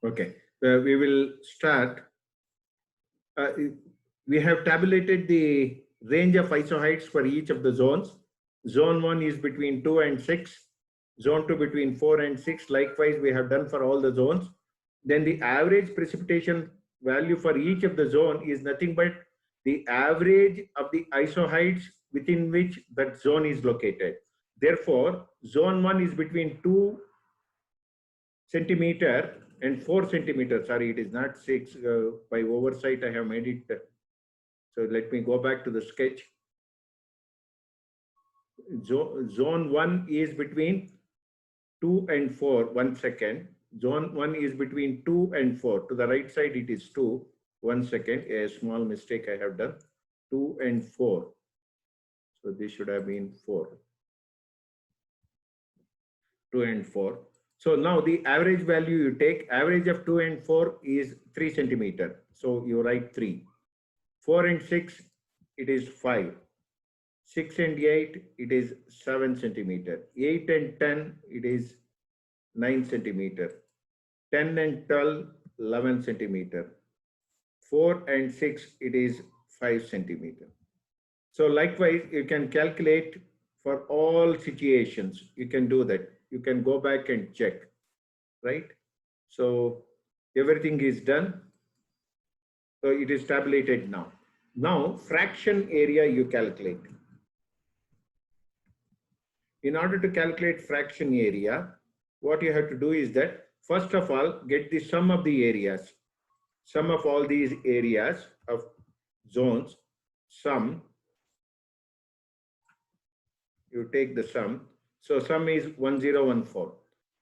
Okay, we will start. Uh, we have tabulated the range of isoheights for each of the zones. Zone 1 is between 2 and 6. Zone 2 between 4 and 6. Likewise, we have done for all the zones. Then the average precipitation value for each of the zone is nothing but the average of the isoheights within which that zone is located. Therefore, zone 1 is between 2 centimeter and 4 centimeters. Sorry, it is not 6. By oversight, I have made it. So let me go back to the sketch. Zone 1 is between 2 and 4. 1 second. Zone 1 is between 2 and 4. To the right side, it is 2. 1 second. A small mistake I have done. 2 and 4. So this should have been 4. 2 and 4. So now the average value you take, average of 2 and 4 is 3 centimeter. So you write 3. 4 and 6, it is 5. 6 and 8, it is 7 centimeter. 8 and 10, it is 9 centimeter. 10 and 12, 11 centimeter. 4 and 6, it is 5 centimeter. So likewise, you can calculate for all situations. You can do that. You can go back and check, right? So everything is done. So it is tabulated now. Now fraction area you calculate. In order to calculate fraction area, what you have to do is that first of all, get the sum of the areas. Sum of all these areas of zones, sum, you take the sum. So sum is 1014.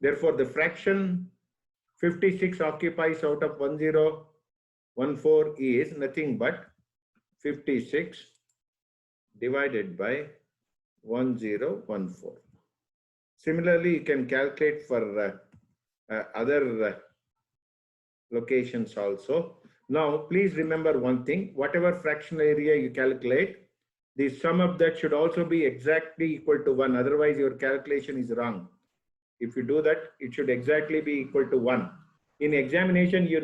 Therefore, the fraction 56 occupies out of 1014 is nothing but 56 divided by 1014. Similarly, you can calculate for other locations also. Now, please remember one thing, whatever fractional area you calculate, the sum of that should also be exactly equal to 1. Otherwise, your calculation is wrong. If you do that, it should exactly be equal to 1. In examination, you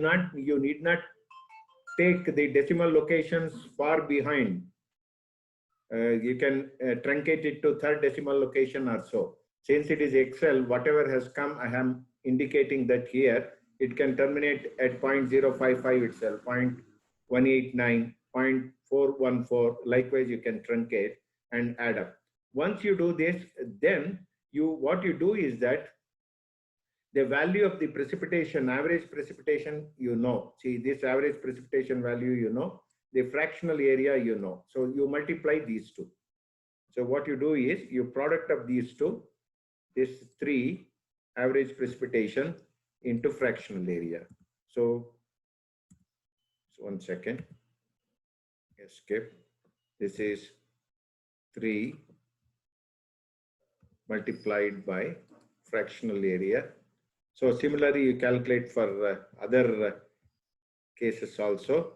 need not take the decimal locations far behind. You can truncate it to third decimal location or so. Since it is Excel, whatever has come, I am indicating that here, it can terminate at 0.055 itself, 0.189, 0.414. Likewise, you can truncate and add up. Once you do this, then what you do is that the value of the precipitation, average precipitation, you know. See, this average precipitation value, you know. The fractional area, you know. So you multiply these two. So what you do is you product of these two, this 3 average precipitation into fractional area. So 1 second, escape. This is 3 multiplied by fractional area. So similarly, you calculate for other cases also.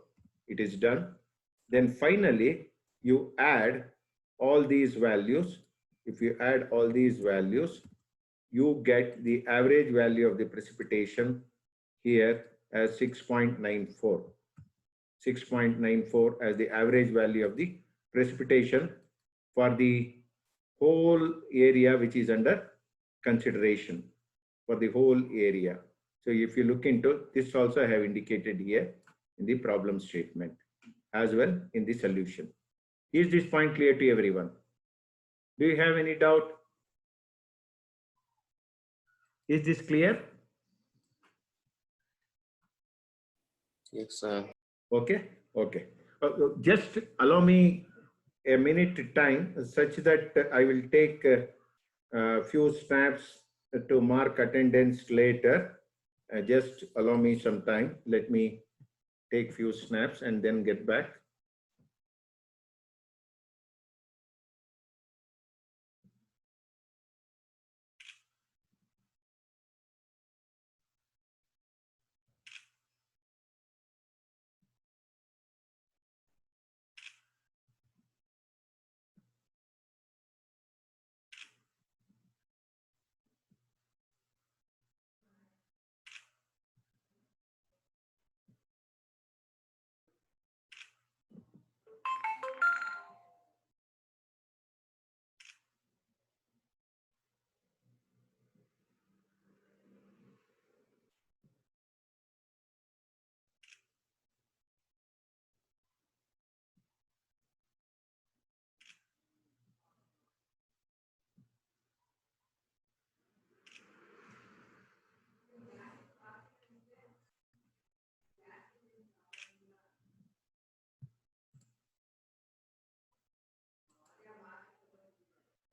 It is done. Then finally, you add all these values. If you add all these values, you get the average value of the precipitation here as 6.94. 6.94 as the average value of the precipitation for the whole area which is under consideration, for the whole area. So if you look into this, also I have indicated here in the problem statement as well in the solution. Is this point clear to everyone? Do you have any doubt? Is this clear? Yes, sir. Okay, okay. Just allow me a minute time such that I will take a few snaps to mark attendance later. Just allow me some time. Let me take few snaps and then get back.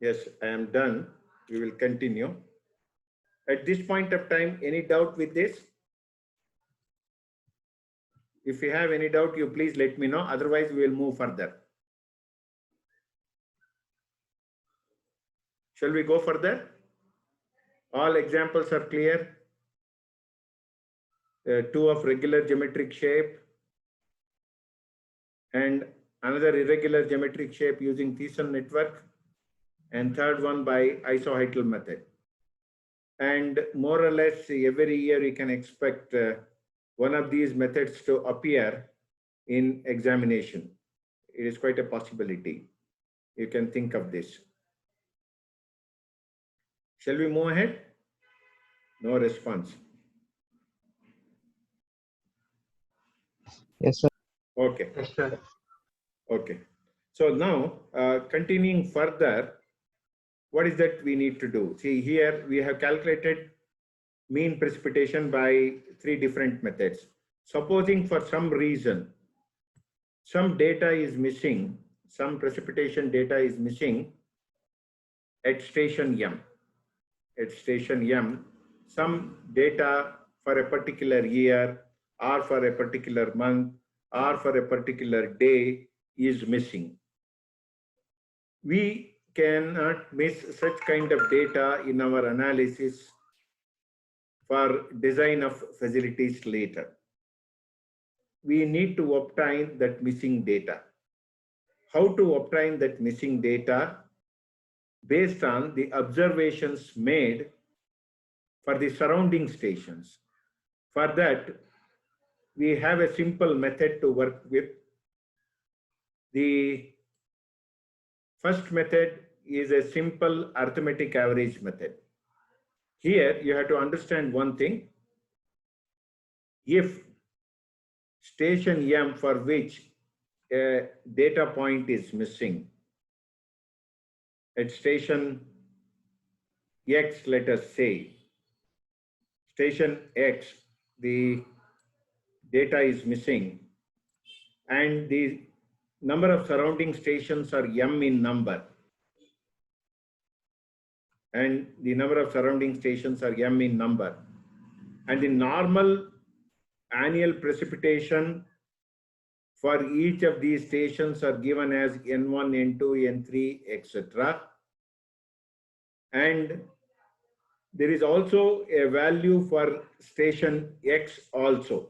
Yes, I am done. We will continue. At this point of time, any doubt with this? If you have any doubt, you please let me know. Otherwise, we will move further. Shall we go further? All examples are clear. Two of regular geometric shape and another irregular geometric shape using Thiessen network, and third one by isoheitel method. And more or less every year you can expect one of these methods to appear in examination. It is quite a possibility. You can think of this. Shall we move ahead? No response. Yes, sir. Okay. Yes, sir. Okay. So now continuing further, what is that we need to do? See, here we have calculated mean precipitation by 3 different methods. Supposing for some reason some data is missing, some precipitation data is missing at station M. At station M, some data for a particular year or for a particular month or for a particular day is missing. We cannot miss such kind of data in our analysis for design of facilities later. We need to obtain that missing data. How to obtain that missing data? Based on the observations made for the surrounding stations. For that, we have a simple method to work with. The first method is a simple arithmetic average method. Here, you have to understand one thing. If station M for which a data point is missing, at station X, let us say, station X, the data is missing and the number of surrounding stations are M in number. And the number of surrounding stations are M in number. And the normal annual precipitation for each of these stations are given as N1, N2, N3, etc. And there is also a value for station X also.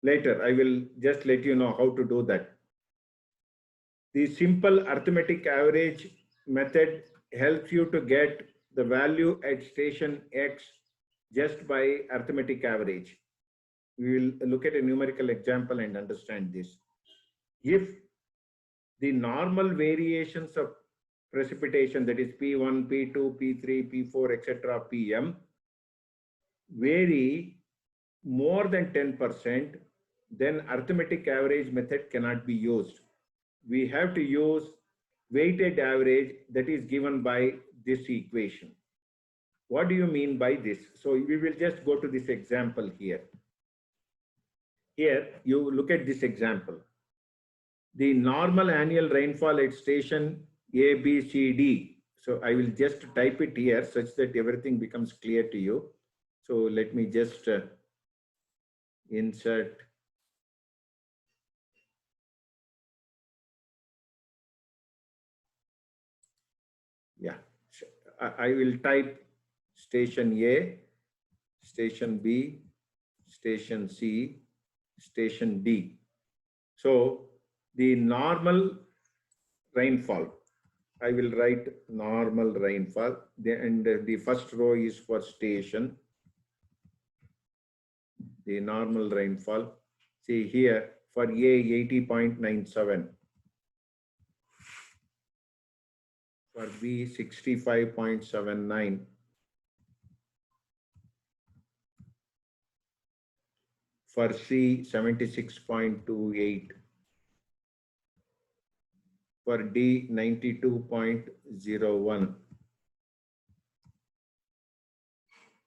Later, I will just let you know how to do that. The simple arithmetic average method helps you to get the value at station X just by arithmetic average. We will look at a numerical example and understand this. If the normal variations of precipitation, that is P1, P2, P3, P4, etc., PM, vary more than 10%, then arithmetic average method cannot be used. We have to use weighted average that is given by this equation. What do you mean by this? So we will just go to this example here. Here, you look at this example. The normal annual rainfall at station A, B, C, D. So I will just type it here such that everything becomes clear to you. So let me just insert. Yeah, I will type station A, station B, station C, station D. So the normal rainfall, I will write normal rainfall, and the first row is for station. The normal rainfall, see here for A 80.97, for B 65.79, for C 76.28, for D 92.01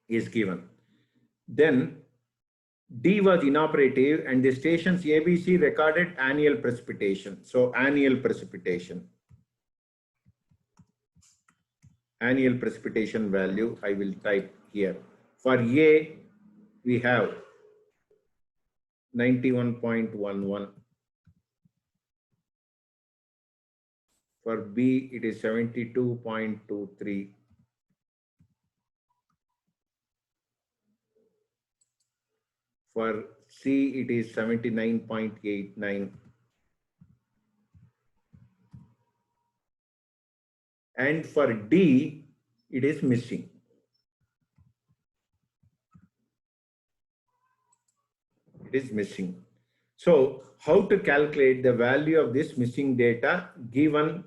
is given. Then D was inoperative and the stations ABC recorded annual precipitation. So annual precipitation. annual precipitation value I will type here. For A, we have 91.11. For B, it is 72.23. For C, it is 79.89. And for D, it is missing. It is missing. So how to calculate the value of this missing data given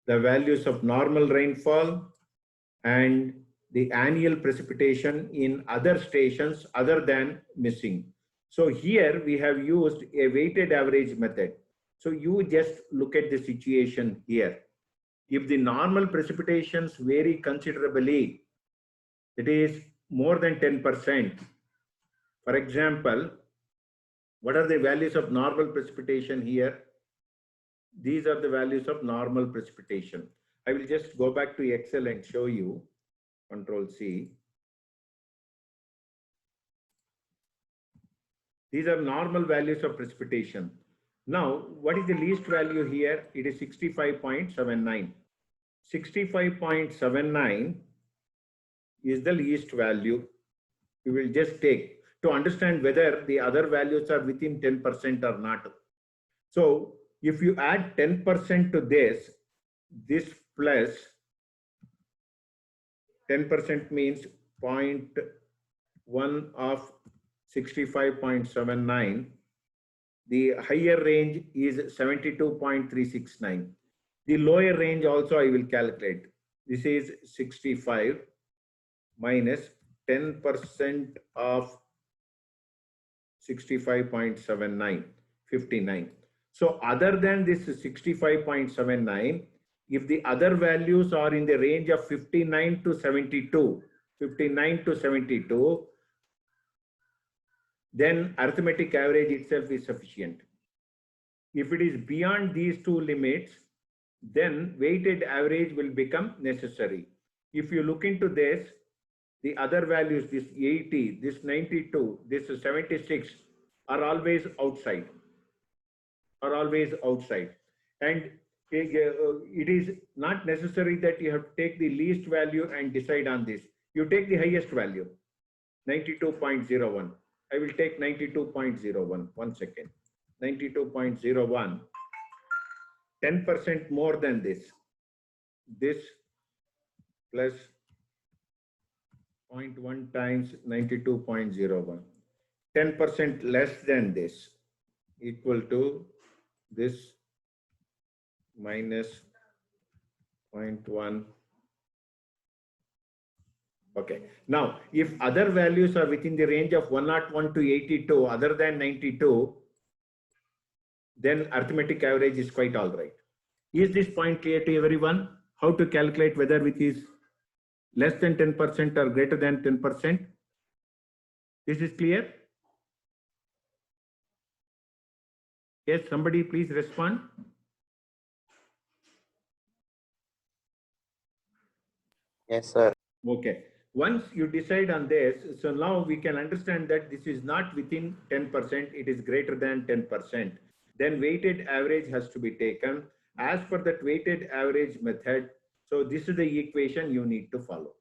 the values of normal rainfall and the annual precipitation in other stations other than missing. So here we have used a weighted average method. So you just look at the situation here. If the normal precipitations vary considerably, it is more than 10%. For example, what are the values of normal precipitation here? These are the values of normal precipitation. I will just go back to Excel and show you. Control C. These are normal values of precipitation. Now, what is the least value here? It is 65.79. 65.79 is the least value. We will just take to understand whether the other values are within 10% or not. So if you add 10% to this plus 10% means 0.1 of 65.79. The higher range is 72.369. The lower range also I will calculate. This is 65 minus 10% of 65.79, 59. So other than this 65.79, if the other values are in the range of 59 to 72, 59 to 72, then arithmetic average itself is sufficient. If it is beyond these two limits, then weighted average will become necessary. If you look into this, the other values, this 80, this 92, this 76 are always outside, And it is not necessary that you have to take the least value and decide on this. You take the highest value, 92.01. I will take 92.01. 1 second. 92.01. 10% more than this. This plus 0.1 times 92.01. 10% less than this equal to this minus 0.1. Okay. Now, if other values are within the range of 101 to 82 other than 92, then arithmetic average is quite all right. Is this point clear to everyone? How to calculate whether it is less than 10% or greater than 10%? This is clear? Yes, somebody please respond. Yes, sir. Okay. Once you decide on this, so now we can understand that this is not within 10%, it is greater than 10%. Then weighted average has to be taken. As per that weighted average method, so this is the equation you need to follow.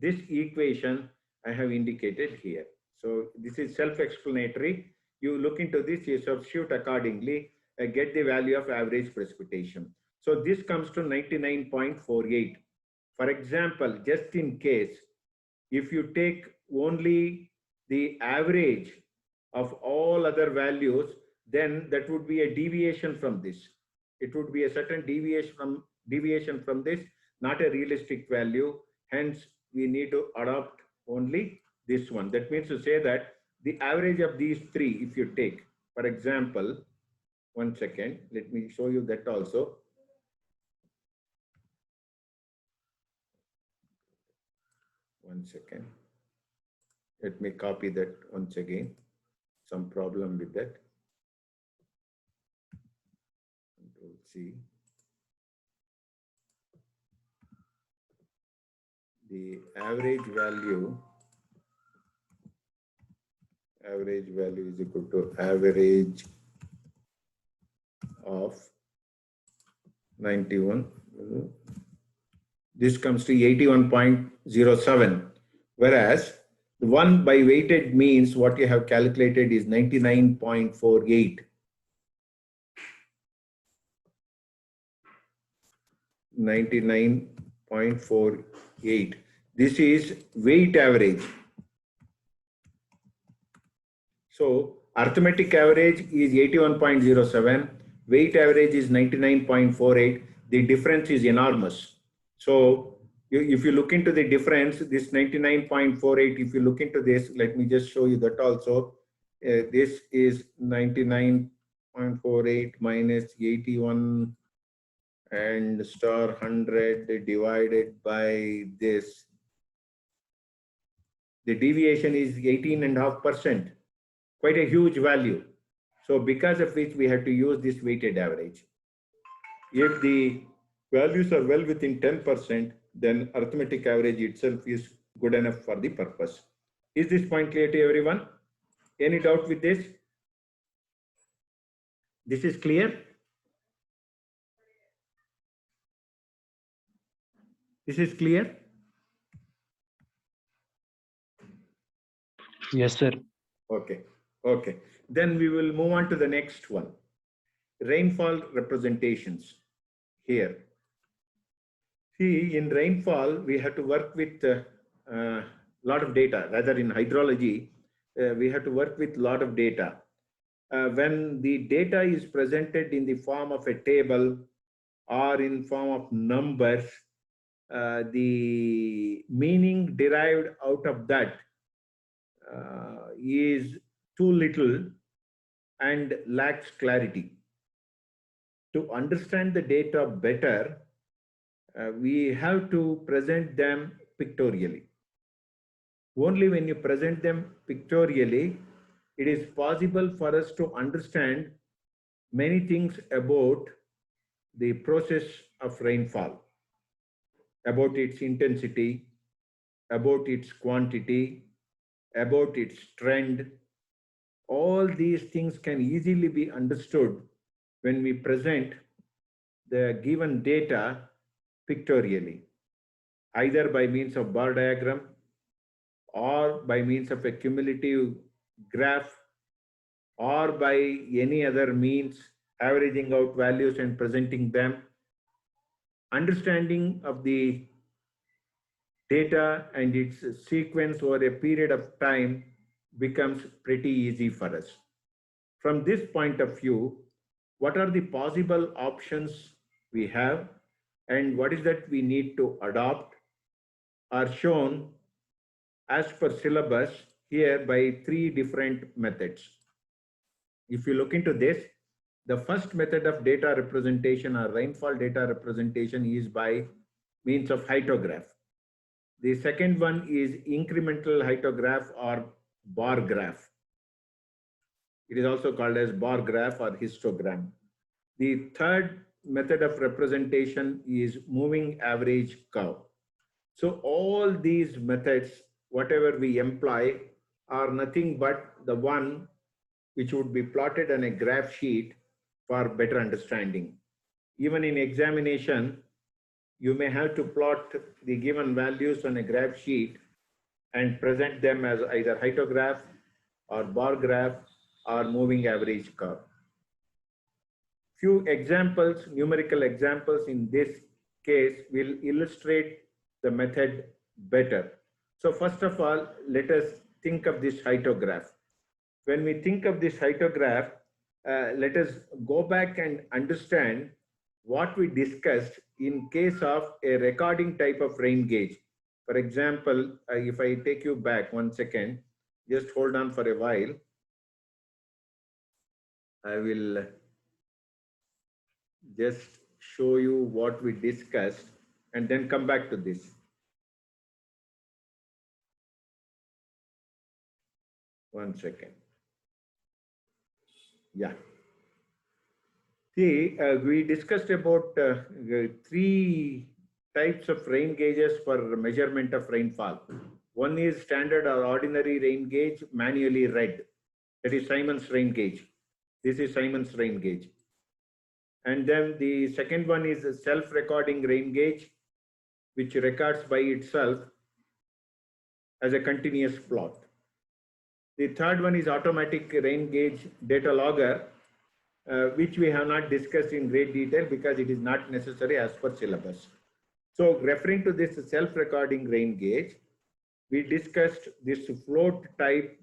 This equation I have indicated here. So this is self-explanatory. You look into this, you substitute accordingly, get the value of average precipitation. So this comes to 99.48. For example, just in case, if you take only the average of all other values, then that would be a deviation from this. It would be a certain deviation from this, not a realistic value. Hence, we need to adopt only this one. That means to say that the average of these three, if you take, for example, 1 second, let me show you that also. One second. Let me copy that once again. Some problem with that. Control C. the average value is equal to average of 91. This comes to 81.07, whereas the one by weighted means what you have calculated is 99.48. 99.48. This is weight average. So arithmetic average is 81.07, weight average is 99.48. The difference is enormous. So if you look into the difference, this 99.48, if you look into this, let me just show you that also. This is 99.48 minus 81 and star 100 divided by this. The deviation is 18.5%. Quite a huge value. So because of which we have to use this weighted average. If the values are well within 10%, then arithmetic average itself is good enough for the purpose. Is this point clear to everyone? Any doubt with this? This is clear? This is clear? Yes, sir. Okay. Okay. Then we will move on to the next one. Rainfall representations here. See, in rainfall, we have to work with a lot of data. Rather, in hydrology, we have to work with a lot of data. When the data is presented in the form of a table or in form of numbers, the meaning derived out of that is too little and lacks clarity. To understand the data better, we have to present them pictorially. Only when you present them pictorially, it is possible for us to understand many things about the process of rainfall, about its intensity, about its quantity, about its trend. All these things can easily be understood when we present the given data pictorially, either by means of bar diagram or by means of a cumulative graph or by any other means, averaging out values and presenting them. Understanding of the data and its sequence over a period of time becomes pretty easy for us. From this point of view, what are the possible options we have and what is that we need to adopt are shown as per syllabus here by 3 different methods. If you look into this, the first method of data representation or rainfall data representation is by means of hydrograph. The second one is incremental hydrograph or bar graph. It is also called as bar graph or histogram. The third method of representation is moving average curve. So all these methods, whatever we employ, are nothing but the one which would be plotted on a graph sheet for better understanding. Even in examination, you may have to plot the given values on a graph sheet and present them as either hydrograph or bar graph or moving average curve. Few examples, numerical examples in this case will illustrate the method better. So first of all, let us think of this hydrograph. When we think of this hydrograph, let us go back and understand what we discussed in case of a recording type of rain gauge. For example, if I take you back 1 second, just hold on for a while. I will just show you what we discussed and then come back to this. One second. Yeah. See, we discussed about 3 types of rain gauges for measurement of rainfall. One is standard or ordinary rain gauge, manually read. That is Simon's rain gauge. This is Simon's rain gauge. And then the second one is a self-recording rain gauge, which records by itself as a continuous plot. The third one is automatic rain gauge data logger, which we have not discussed in great detail because it is not necessary as per syllabus. So referring to this self-recording rain gauge, we discussed this float type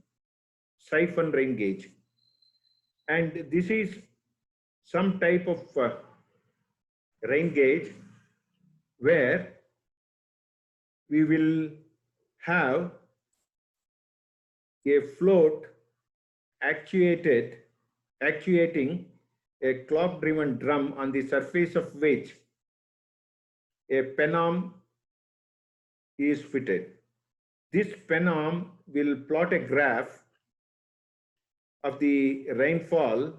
siphon rain gauge. And this is some type of rain gauge where we will have a float actuating a clock-driven drum on the surface of which a penarm is fitted. This penarm will plot a graph of the rainfall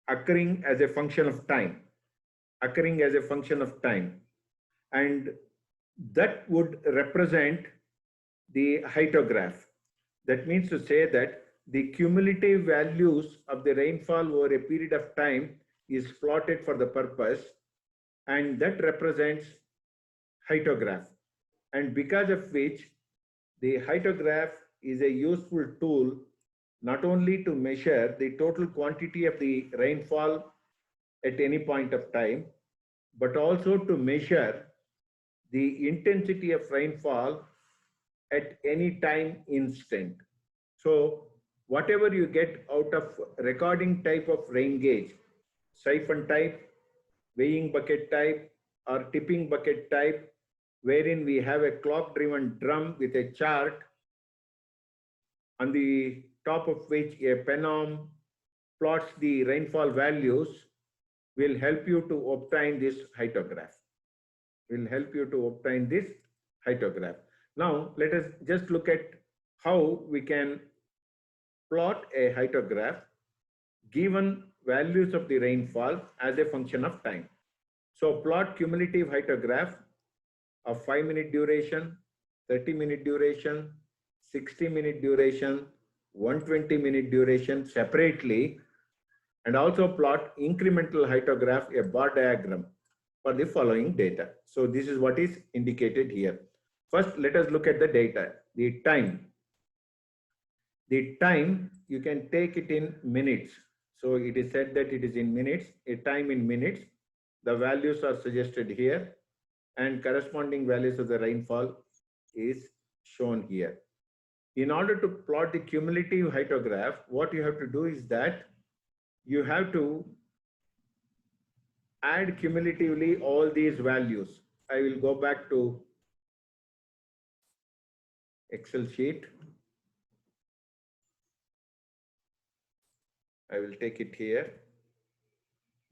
occurring as a function of time, and that would represent the hyetograph. That means to say that the cumulative values of the rainfall over a period of time is plotted for the purpose, and that represents hyetograph. And because of which the hyetograph is a useful tool not only to measure the total quantity of the rainfall at any point of time, but also to measure the intensity of rainfall at any time instant. So whatever you get out of recording type of rain gauge, siphon type, weighing bucket type, or tipping bucket type, wherein we have a clock-driven drum with a chart on the top of which a penarm plots the rainfall values, will help you to obtain this hyetograph. Now, let us just look at how we can plot a hyetograph given values of the rainfall as a function of time. So plot cumulative hyetograph of 5-minute duration, 30-minute duration, 60-minute duration, 120-minute duration separately, and also plot incremental hyetograph, a bar diagram for the following data. So this is what is indicated here. First, let us look at the data, the time. The time, you can take it in minutes. So it is said that it is in minutes, a time in minutes. The values are suggested here, and corresponding values of the rainfall is shown here. In order to plot the cumulative hyetograph, what you have to do is that you have to add cumulatively all these values. I will go back to Excel sheet. I will take it here,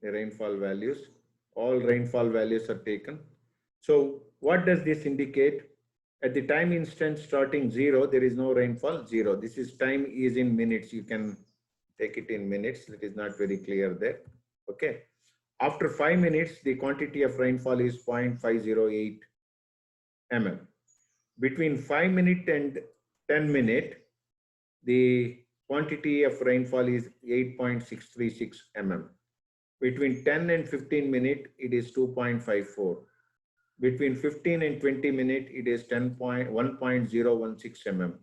the rainfall values. All rainfall values are taken. So what does this indicate? At the time instant starting 0, there is no rainfall, 0. This is time is in minutes. You can take it in minutes. It is not very clear there. Okay. After 5 minutes, the quantity of rainfall is 0.508 mm. Between 5 minute and 10 minute, the quantity of rainfall is 8.636 mm. Between 10 and 15 minute, it is 2.54. Between 15 and 20 minute, it is 1.016 mm.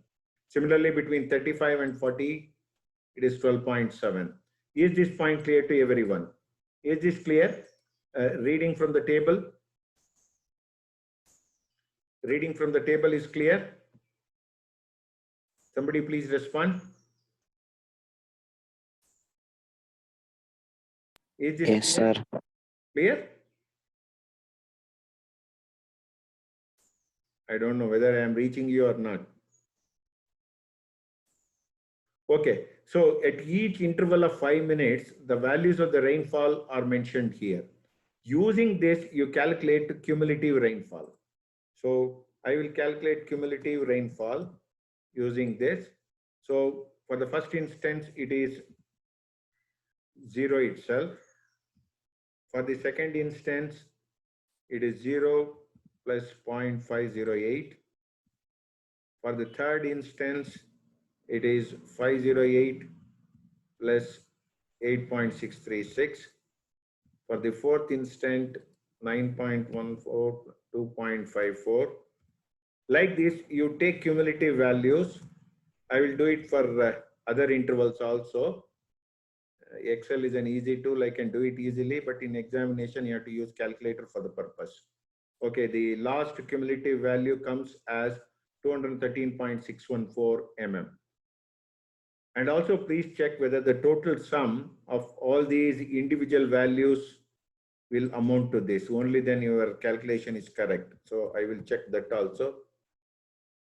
Similarly, between 35 and 40, it is 12.7. Is this point clear to everyone? Is this clear? Reading from the table. Reading from the table is clear. Somebody please respond. Is this Yes, clear? sir. Clear? I don't know whether I am reaching you or not. Okay, so at each interval of 5 minutes, the values of the rainfall are mentioned here. Using this, you calculate cumulative rainfall. So I will calculate cumulative rainfall using this. So for the first instance, it is 0 itself. For the second instance, it is 0, plus 0.508. For the third instance, it is 508 plus 8.636. For the fourth instant, 9.14, 2.54. Like this, you take cumulative values. I will do it for other intervals also. Excel is an easy tool. I can do it easily, but in examination, you have to use calculator for the purpose. Okay, the last cumulative value comes as 213.614 mm. And also please check whether the total sum of all these individual values will amount to this. Only then your calculation is correct. So I will check that also.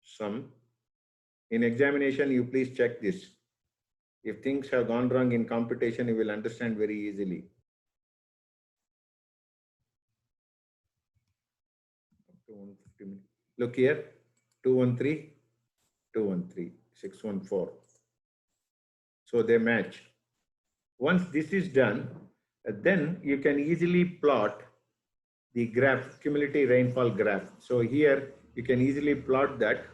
Sum. In examination, you please check this. If things have gone wrong in computation, you will understand very easily. Look here, 213, 213, 614. So they match. Once this is done, then you can easily plot the graph, cumulative rainfall graph. So here you can easily plot that.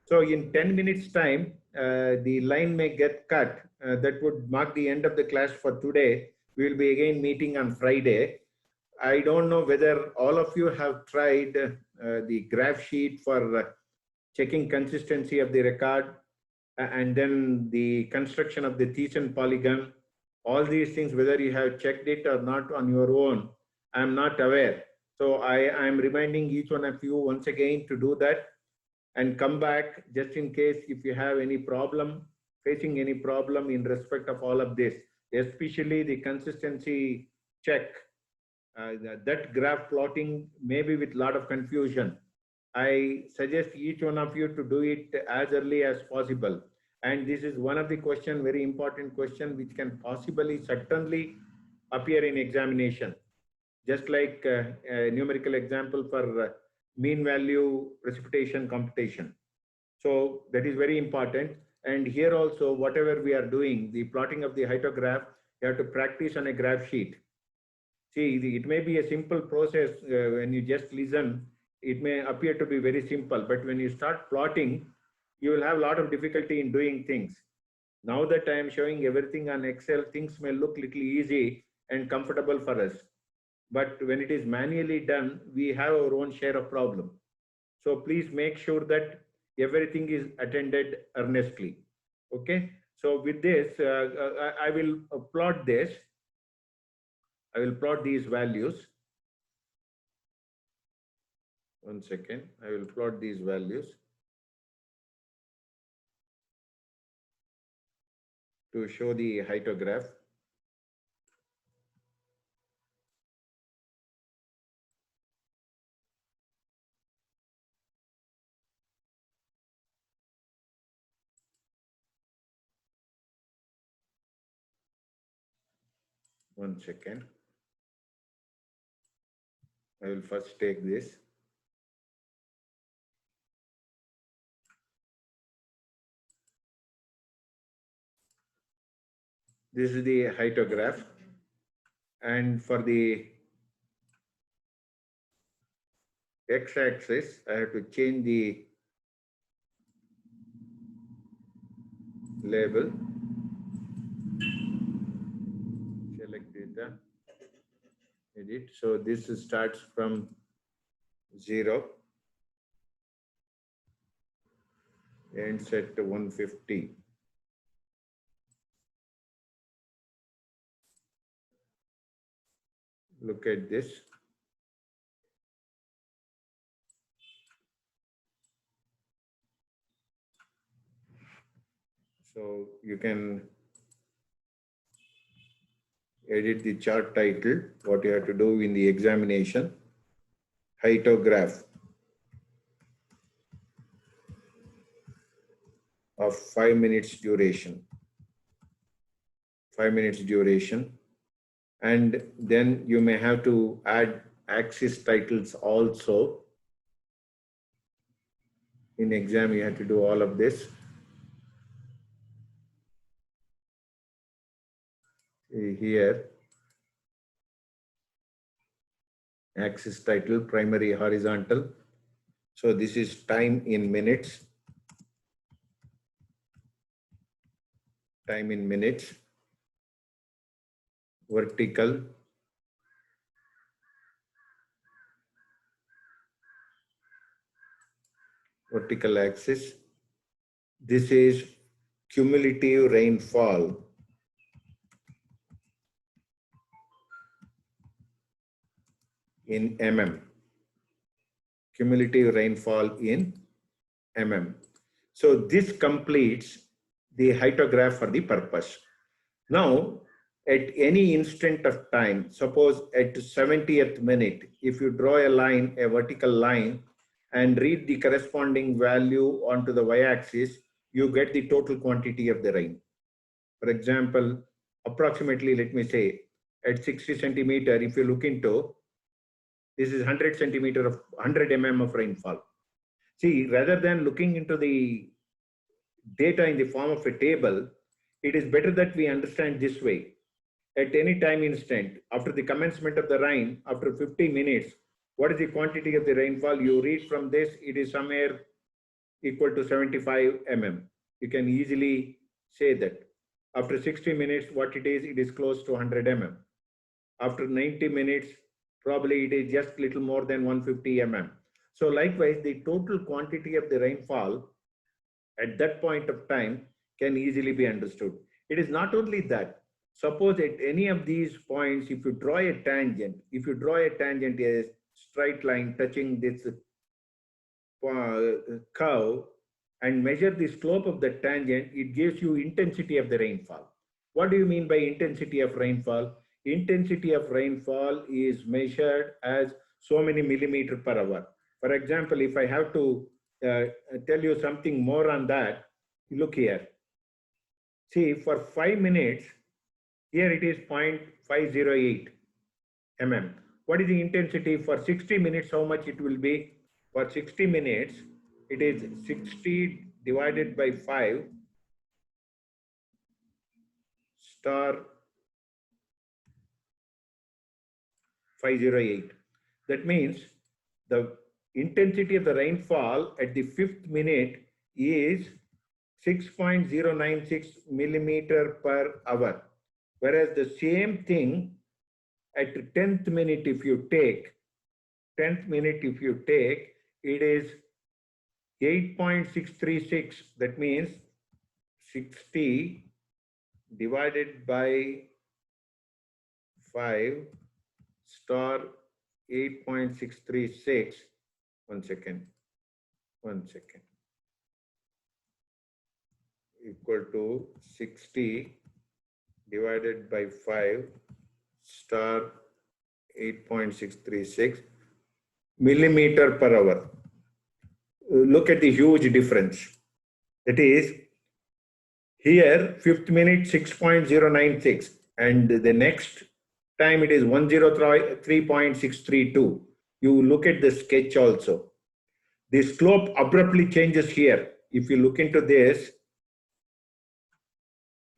So in 10 minutes time, the line may get cut. That would mark the end of the class for today. We will be again meeting on Friday. I don't know whether all of you have tried the graph sheet for checking consistency of the record and then the construction of the Thiessen polygon. All these things, whether you have checked it or not on your own, I'm not aware. So I am reminding each one of you once again to do that and come back just in case if you have any problem, facing any problem in respect of all of this, especially the consistency check. That graph plotting may be with a lot of confusion. I suggest each one of you to do it as early as possible. And this is one of the question, very important question, which can possibly certainly appear in examination. Just like a numerical example for mean value precipitation computation. So that is very important. And here also, whatever we are doing, the plotting of the hydrograph, you have to practice on a graph sheet. See, it may be a simple process when you just listen, it may appear to be very simple, but when you start plotting, you will have a lot of difficulty in doing things. Now that I am showing everything on Excel, things may look little easy and comfortable for us. But when it is manually done, we have our own share of problem. So please make sure that everything is attended earnestly. Okay. So with this, I will plot this. I will plot these values. One second, I will plot these values to show the hydrograph. One second. I will first take this. This is the hydrograph. And for the x-axis, I have to change the label. Select data, edit. So this starts from 0, ends at 150. Look at this. So you can edit the chart title, what you have to do in the examination. Hydrograph of 5 minutes duration. 5 minutes duration. And then you may have to add axis titles also. In exam, you have to do all of this. Here, Axis title, primary horizontal. So this is time in minutes. Time in minutes. Vertical. Vertical axis. This is cumulative rainfall in mm. Cumulative rainfall in mm. So this completes the hydrograph for the purpose. Now, at any instant of time, suppose at 70th minute, if you draw a line, a vertical line, and read the corresponding value onto the y-axis, you get the total quantity of the rain. For example, approximately, let me say, at 60 centimeter, if you look into, this is 100 centimeter of 100 mm of rainfall. See, rather than looking into the data in the form of a table, it is better that we understand this way. At any time instant, after the commencement of the rain, after 50 minutes, what is the quantity of the rainfall? You read from this, it is somewhere equal to 75 mm. You can easily say that. After 60 minutes, what it is close to 100 mm. After 90 minutes, probably it is just little more than 150 mm. So likewise, the total quantity of the rainfall at that point of time can easily be understood. It is not only that. Suppose at any of these points, if you draw a tangent, a straight line touching this curve and measure the slope of the tangent, it gives you intensity of the rainfall. What do you mean by intensity of rainfall? Intensity of rainfall is measured as so many millimeter per hour. For example, if I have to tell you something more on that, look here. See, for 5 minutes, here it is 0.508 mm. What is the intensity for 60 minutes? How much it will be? For 60 minutes, it is 60 divided by 5 star 508. That means the intensity of the rainfall at the 5th minute is 6.096 millimeter per hour. Whereas the same thing at 10th minute, if you take, it is 8.636. That means 60 divided by 5 star 8.636. One second. Equal to 60 divided by 5 star 8.636 millimeter per hour. Look at the huge difference. That is, here 5th minute 6.096 and the next time it is 103.632. You look at the sketch also. The slope abruptly changes here. If you look into this,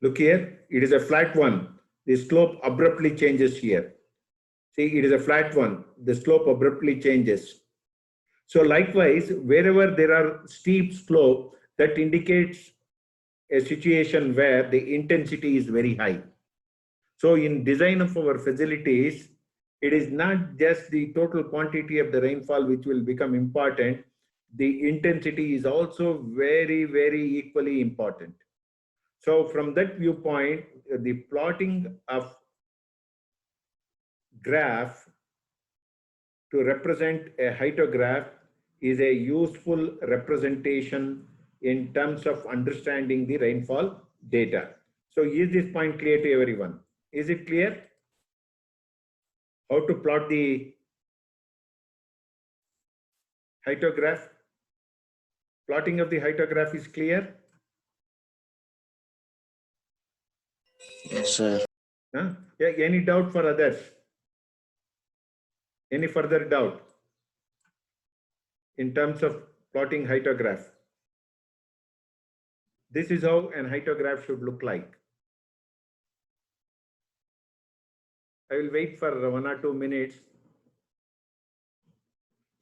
look here, it is a flat one. The slope abruptly changes here. See, it is a flat one. The slope abruptly changes. So likewise, wherever there are steep slope, that indicates a situation where the intensity is very high. So in design of our facilities, it is not just the total quantity of the rainfall which will become important. The intensity is also very, very equally important. So from that viewpoint, the plotting of graph to represent a hydrograph is a useful representation in terms of understanding the rainfall data. So is this point clear to everyone? Is it clear? How to plot the hydrograph? Plotting of the hydrograph is clear? Yes, sir. Huh? Yeah, any doubt for others? Any further doubt in terms of plotting hydrograph? This is how an hydrograph should look like. I will wait for 1 or 2 minutes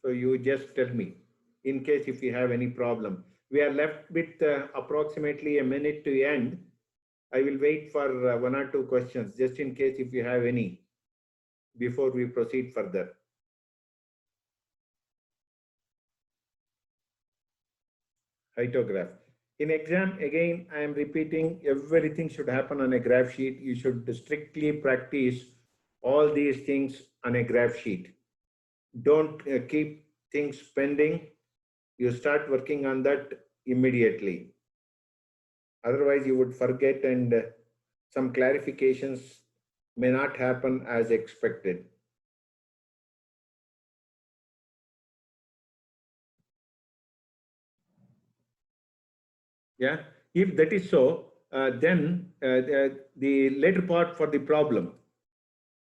So you just tell me in case if you have any problem. We are left with approximately a minute to end. I will wait for one or two questions just in case if you have any before we proceed further. Hytograph. In exam, again, I am repeating, everything should happen on a graph sheet. You should strictly practice all these things on a graph sheet. Don't keep things pending. You start working on that immediately. Otherwise, you would forget and some clarifications may not happen as expected. Yeah, if that is so, then the later part for the problem,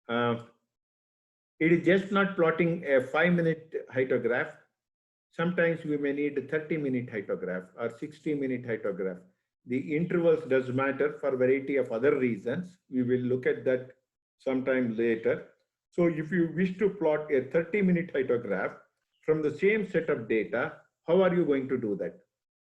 it is just not plotting a 5-minute hytograph. Sometimes we may need a 30-minute hytograph or 60-minute hytograph. The intervals does matter for variety of other reasons. We will look at that sometime later. So if you wish to plot a 30-minute hytograph from the same set of data, how are you going to do that?